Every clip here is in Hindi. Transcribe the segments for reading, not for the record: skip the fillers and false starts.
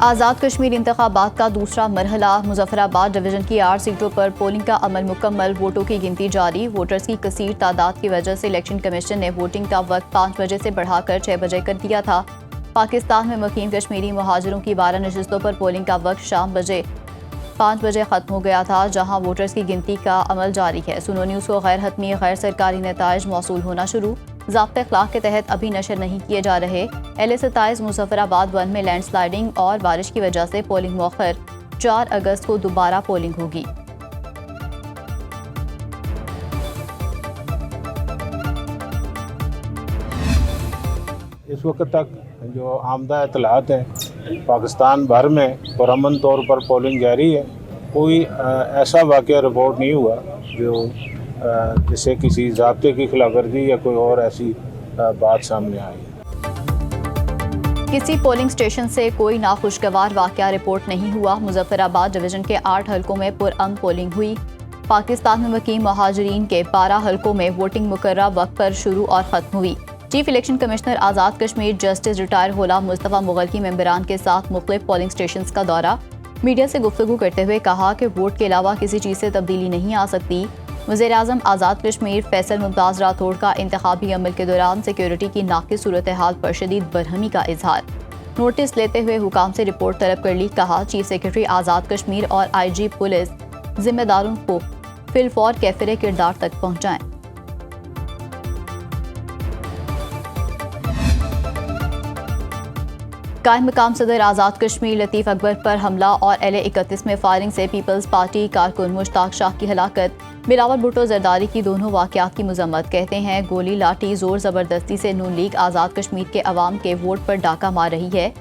आज़ाद कश्मीर इंतखाबात का दूसरा मरहला। मुजफ्फराबाद डिवीजन की 8 सीटों पर पोलिंग का अमल मुकम्मल। वोटों की गिनती जारी। वोटर्स की कसीर तादाद की वजह से इलेक्शन कमीशन ने वोटिंग का वक्त 5 बजे से बढ़ाकर 6 बजे कर दिया था। पाकिस्तान में मुकीम कश्मीरी मुहाजिरों की 12 नशिस्तों पर पोलिंग का वक्त शाम 5 बजे ख़त्म हो गया था, जहां वोटर्स की गिनती का अमल जारी है। सुनो न्यूज़ को गैर हतमी गैर सरकारी नताइज मौसूल होना शुरू। ज़ाब्ता अखलाक के तहत अभी नशर नहीं किए जा रहे। LA27 मुजफ्फराबाद 1 में लैंडस्लाइडिंग और बारिश की वजह से पोलिंग मौखर। 4 अगस्त को दोबारा पोलिंग होगी। इस वक्त तक जो आमदा इतलात हैं, पाकिस्तान भर में पुरअमन तौर पर पोलिंग जारी है। कोई ऐसा वाक़या रिपोर्ट नहीं हुआ जो जिससे किसी ज़ाब्ते की खिलाफवर्जी या कोई और ऐसी बात सामने आई। किसी पोलिंग स्टेशन से कोई नाखुशगवार वाक़या रिपोर्ट नहीं हुआ। मुजफ्फराबाद डिवीजन के 8 हलकों में पुरअमन पोलिंग हुई। पाकिस्तान में मुकीम मुहाजिरीन के 12 हलकों में वोटिंग मुकर्रर वक्त पर शुरू और ख़त्म हुई। Chief election commissioner Azad Kashmir justice retire गुलाम मुस्तफ़ा मुगल की मेंबरान के साथ मुख्तलिफ पोलिंग स्टेशन का दौरा। मीडिया से गुफ्तगू करते हुए कहा कि वोट के अलावा किसी चीज़ से तब्दीली नहीं आ सकती। वज़ीर आज़म आज़ाद कश्मीर फैसल मुमताज़ राठौड़ का इंतखाबी अमल के दौरान सिक्योरिटी की नाक़िस सूरत हाल पर शदीद बरहमी का इजहार। नोटिस लेते हुए हुकाम से रिपोर्ट तलब कर ली। कहा चीफ सेक्रेटरी आज़ाद कश्मीर और IG पुलिस जिम्मेदारों को फिलफौर कैफिरे किरदार तक पहुँचाएं। कायम मकाम सदर आज़ाद कश्मीर लतीफ़ अकबर पर हमला और LA31 में फायरिंग से पीपल्स पार्टी कारकुन मुश्ताक शाह की हलाकत। बिलावल भुट्टो जरदारी की दोनों वाक़यात की मजम्मत। कहते हैं गोली लाठी जोर ज़बरदस्ती से नून लीग आज़ाद कश्मीर के अवाम के वोट पर डाका मार रही है।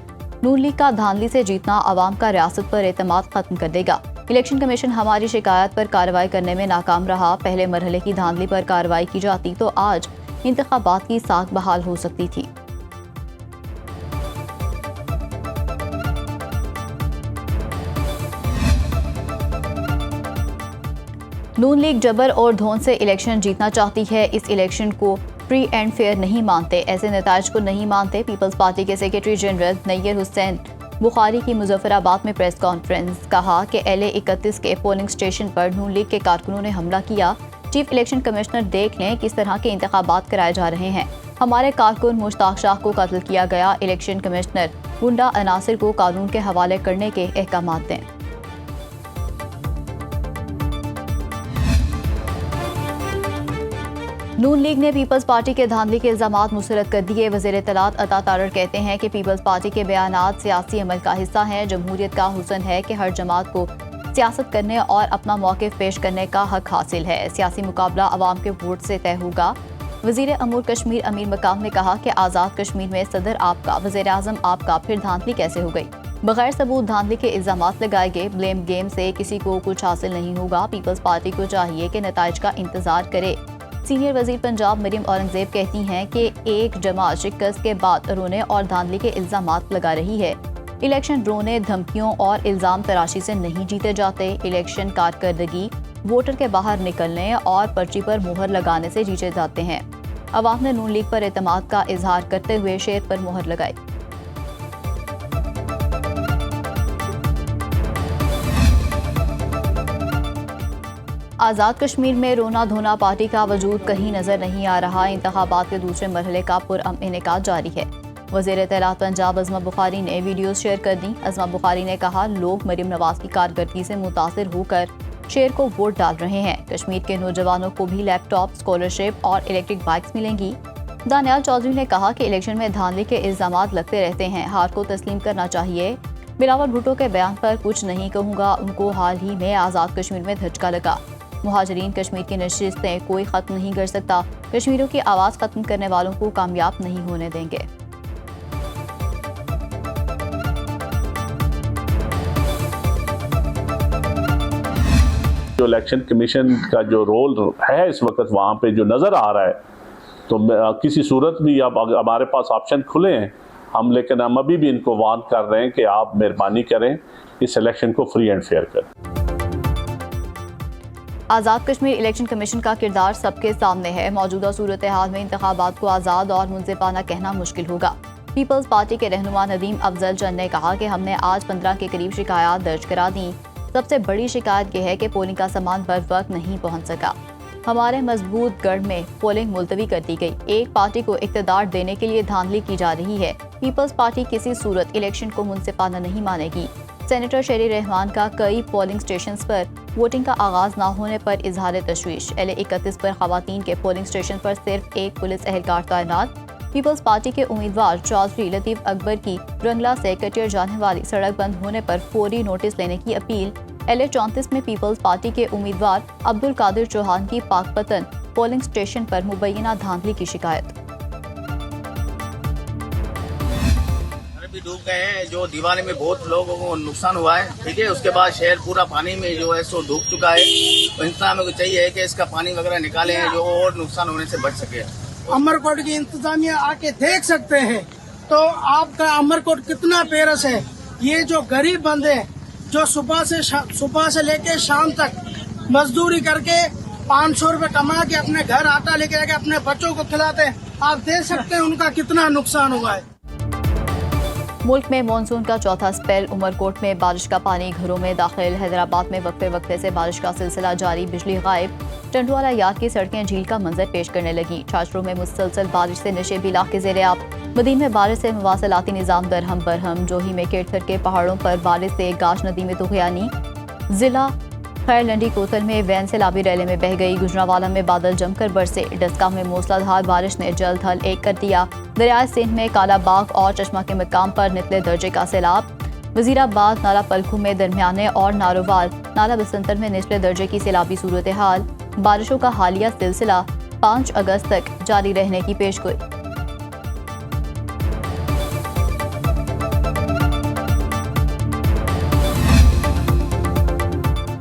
नून लीग का धांधली से जीतना अवाम का रियासत पर एतमाद खत्म कर देगा। इलेक्शन कमीशन हमारी शिकायत पर कार्रवाई करने में नाकाम रहा। पहले मरहले की धांधली पर कार्रवाई की जाती तो आज इंतखाबात की साख बहाल हो सकती थी। नून लीग जबर और धौन से इलेक्शन जीतना चाहती है। इस इलेक्शन को फ्री एंड फेयर नहीं मानते, ऐसे नताइज को नहीं मानते। पीपल्स पार्टी के सेक्रेटरी जनरल नैयर हुसैन बुखारी की मुजफ्फराबाद में प्रेस कॉन्फ्रेंस। कहा कि LA31 के पोलिंग स्टेशन पर नून लीग के कारकुनों ने हमला किया। चीफ इलेक्शन कमिश्नर देख लें किस तरह के इंतखाबात कराए जा रहे हैं। हमारे कारकुन मुश्ताक शाह को कत्ल किया गया। इलेक्शन कमिश्नर गुंडा अनासिर को कानून के हवाले करने के अहकाम दें। नून लीग ने पीपल्स पार्टी के धांधली के इल्जामात मुस्तरद कर दिए। वज़ीर इत्तलात अता तारड़ कहते हैं कि पीपल्स पार्टी के बयानात सियासी अमल का हिस्सा हैं। जमहूरियत का हुस्न है कि हर जमात को सियासत करने और अपना मौक़िफ़ पेश करने का हक हासिल है। सियासी मुकाबला अवाम के वोट से तय होगा। वज़ीर अमूर कश्मीर अमीर मकाम ने कहा कि आज़ाद कश्मीर में सदर आपका, वज़ीर आज़म आपका, फिर धांधली कैसे हो गई? बगैर सबूत धांधली के इल्जामात लगाए गए। ब्लेम गेम से किसी को कुछ हासिल नहीं होगा। पीपल्स पार्टी को चाहिए कि नताइज का इंतजार करे। सीनियर वजीर पंजाब मरियम औरंगजेब कहती हैं कि एक जमात शिकस्त के बाद रोने और धांधली के इल्जामात लगा रही है। इलेक्शन रोने, धमकियों और इल्जाम तराशी से नहीं जीते जाते। इलेक्शन कारकर्दगी वोटर के बाहर निकलने और पर्ची पर मुहर लगाने से जीते जाते हैं। अवाम ने नून लीग पर एतमाद का इजहार करते हुए शेर पर मुहर लगाई। आज़ाद कश्मीर में रोना धोना पार्टी का वजूद कहीं नजर नहीं आ रहा। इंतखाबात के दूसरे मरहले का पुरअमन इनेकाद जारी है। वज़ीर इत्तलात पंजाब अज़मा बुखारी ने वीडियोस शेयर कर दी। अज़मा बुखारी ने कहा लोग मरियम नवाज की कारकर्दगी से मुतासिर होकर शेर को वोट डाल रहे हैं। कश्मीर के नौजवानों को भी लैपटॉप, स्कॉलरशिप और इलेक्ट्रिक बाइक्स मिलेंगी। दानियाल चौधरी ने कहा कि इलेक्शन में धांधली के इल्जामात लगते रहते हैं, हार को तस्लीम करना चाहिए। बिलावल भुट्टो के बयान पर कुछ नहीं कहूँगा, उनको हाल ही में आज़ाद कश्मीर में धचका लगा। मुहाजिरीन कश्मीर की नशिस्तें कोई ख़त्म नहीं कर सकता। कश्मीरियों की आवाज़ ख़त्म करने वालों को कामयाब नहीं होने देंगे। जो इलेक्शन कमीशन का जो रोल है इस वक्त वहाँ पे जो नज़र आ रहा है, तो किसी सूरत भी अब हमारे पास ऑप्शन खुले हैं हम, लेकिन हम अभी भी इनको वार्न कर रहे हैं कि आप मेहरबानी करें, इस इलेक्शन को फ्री एंड फेयर करें। आज़ाद कश्मीर इलेक्शन कमीशन का किरदार सबके सामने है। मौजूदा सूरत हाल में इंतखाबात को आज़ाद और मुंसिफाना कहना मुश्किल होगा। पीपल्स पार्टी के रहनुमा नदीम अफजल चंद ने कहा कि हमने आज 15 के करीब शिकायत दर्ज करा दी। सबसे बड़ी शिकायत यह है कि पोलिंग का सामान बर वक्त नहीं पहुंच सका। हमारे मजबूत गढ़ में पोलिंग मुलतवी कर दी गई। एक पार्टी को इक़्तिदार देने के लिए धांधली की जा रही है। पीपल्स पार्टी किसी सूरत इलेक्शन को मुनसिफाना नहीं मानेगी। सेनेटर शेरी रहमान का कई पोलिंग स्टेशन पर वोटिंग का आगाज न होने पर इजहार तशवीश। LA-31 पर खवातीन के पोलिंग स्टेशन पर सिर्फ एक पुलिस एहलकार तैनात। पीपल्स पार्टी के उम्मीदवार चौधरी लतीफ अकबर की रंगला से कटियर जाने वाली सड़क बंद होने पर फौरी नोटिस लेने की अपील। LA-34 में पीपल्स पार्टी के उम्मीदवार अब्दुल कादिर चौहान की पाकपतन पोलिंग स्टेशन पर मुबैना धांधली की शिकायत। भी डूब गए हैं, जो दीवाने में बहुत लोगों को नुकसान हुआ है। ठीक है, उसके बाद शहर पूरा पानी में जो है सो डूब चुका है। तो इंतजाम को चाहिए है कि इसका पानी वगैरह निकाले हैं जो और नुकसान होने से बच सके। अमरकोट की इंतजामिया आके देख सकते हैं तो आपका अमरकोट कितना पेरस है। ये जो गरीब बंदे जो सुबह से लेके शाम तक मजदूरी करके 500 रुपए कमा के अपने घर आटा लेके जाके अपने बच्चों को खिलाते हैं, आप देख सकते हैं उनका कितना नुकसान हुआ है। मुल्क में मानसून का चौथा स्पेल। उमरकोट में बारिश का पानी घरों में दाखिल। हैदराबाद में वक्फे से बारिश का सिलसिला जारी, बिजली गायब। टंडवाला यार्ड की सड़कें झील का मंजर पेश करने लगी। छाछरों में मुसलसल बारिश से नशेबी इलाके ज़ेर-ए-आब। मदीन में बारिश से मवासलाती निज़ाम दरहम बरहम। जोही में केटथर के पहाड़ों पर बारिश से गाश नदी में तुग़यानी। जिला खैर लंडी कोतल में वैन सैलाबी रैले में बह गई। गुजरांवाला में बादल जमकर बरसे। डस्का में मूसलाधार बारिश ने जल्द हल एक कर दिया। दरियाए सिंध में कालाबाग और चश्मा के मकाम पर निचले दर्जे का सैलाब। वजीराबाद, नाला पलखू में दरमियाने और नारोवाल, नाला बसंतर में निचले दर्जे की सैलाबी सूरत हाल। बारिशों का हालिया सिलसिला 5 अगस्त तक जारी रहने की पेशगोई।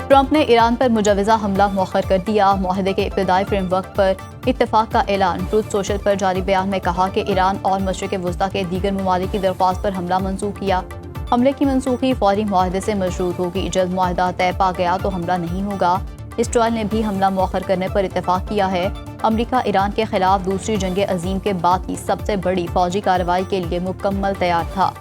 ट्रंप ने ईरान पर मुजवजा हमला मौखर कर दिया। मुआहदे के इब्तदाई फ्रेमवर्क पर इत्तेफाक का ऐलान। ट्रूथ सोशल पर जारी बयान में कहा कि ईरान और मशरिक़ वुस्ता के दीगर ममालिक की दरख्वास्त पर हमला मंसूख किया। हमले की मनसूखी फौरी मुआहदे से मशरूत होगी। जल्द मुआहदा तय पा गया तो हमला नहीं होगा। इसराइल ने भी हमला मौखर करने पर इत्तेफाक किया है। अमरीका ईरान के खिलाफ दूसरी जंग अजीम के बाद की सबसे बड़ी फौजी कार्रवाई के लिए मुकम्मल तैयार था।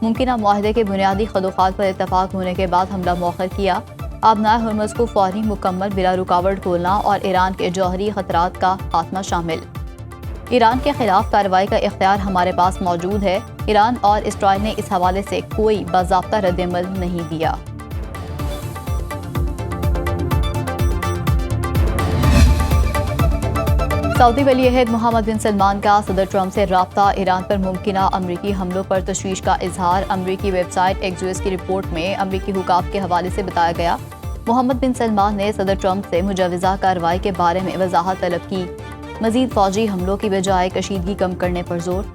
मुमकिन मुआहदे के बुनियादी खदोखात पर इत्तेफाक होने के बाद हमला मौखर किया। आबनाए हुर्मुज़ को फौरी मुकम्मल बिला रुकावट खोलना और ईरान के जौहरी खतरात का खात्मा शामिल। ईरान के खिलाफ कार्रवाई का इख्तियार हमारे पास मौजूद है। ईरान और इसराइल ने इस हवाले से कोई बाज़ाब्ता रद्दअमल नहीं दिया। सऊदी वली अहद मोहम्मद बिन सलमान का सदर ट्रंप से राब्ता। ईरान पर मुमकिना अमरीकी हमलों पर तशवीश का इजहार। अमरीकी वेबसाइट एक्सियोस की रिपोर्ट में अमरीकी हुकाम के हवाले से बताया गया, मोहम्मद बिन सलमान ने सदर ट्रंप से मुजवजा कार्रवाई के बारे में वजाहत तलब की। मजीद फौजी हमलों की बजाय कशीदगी कम करने पर जोर।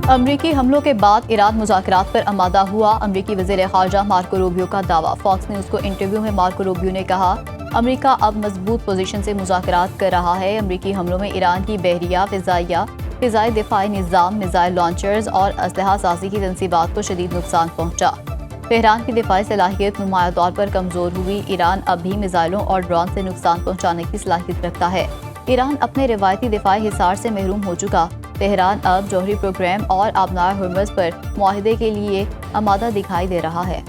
अमरीकी हमलों के बाद ईरान मुज़ाकरात पर आमादा हुआ। अमरीकी वज़ीर ख़ारजा मार्को रूबियो का दावा। फॉक्स न्यूज़ को इंटरव्यू में मार्को रूबियो ने कहा, अमरीका अब मजबूत पोजीशन से मुज़ाकरात कर रहा है। अमरीकी हमलों में ईरान की बहरिया, फ़िज़ाई दिफ़ाई निज़ाम, मिज़ाइल लॉन्चर्स और असलहा साज़ी की तनसीबात को शदीद नुकसान पहुँचा। तेहरान की दिफ़ाई सलाहियत नुमाया तौर पर कमज़ोर हुई। ईरान अब भी मिज़ाइलों और ड्रोन से नुकसान पहुँचाने की सलाहियत रखता है। ईरान अपने रिवायती दिफ़ाई हिसार से महरूम हो चुका। तेहरान अब जौहरी प्रोग्राम और आबनाए हुर्मुज़ पर मुआहदे के लिए आमादा दिखाई दे रहा है।